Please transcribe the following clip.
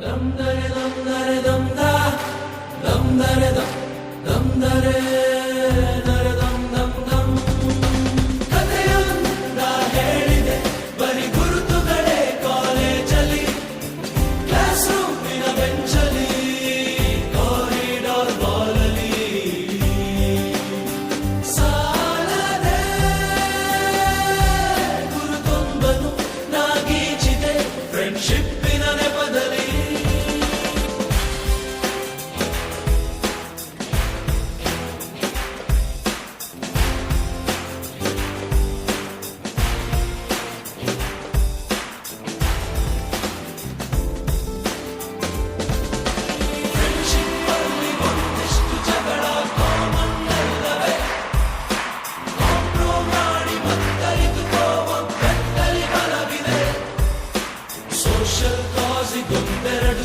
dum dare dum dare dum da dum dare dum dare dare dum dum dum ಕಥೆಯೊಂದ ಹೇಳಿದೆ ಬರಿ ಗುರುತುಗಳೇ ಕಾಲೇಜಲ್ಲಿ class ರೂಮಿನ ಬೆಂಚಲ್ಲಿ corridor ಬಾಲಲ್ಲಿ ಸಾಲದೆ ಗುರುತೊಂದನು ನಾಗೀಚಿದೆ ಫ್ರೆಂಡ್ಶಿಪ್ಪಿನ ನೆಪದಲ್ಲಿ ಫ್ರೆಂಡ್ಶಿಪ್ಪಲ್ಲಿ ಒಂದಿಷ್ಟು ಜಗಳ ಕಾಮನ್ ಅಲ್ಲವೇ ಕಾಂಪ್ರೋ ಮಾಡಿ ಮತ್ತರಿತುಕೋ ಒಗ್ಗಟ್ಟಲ್ಲಿ ಬಲವಿದೆ ಸೋಷಲ್ ಕಾಸಿಗೊಂದೆರಡು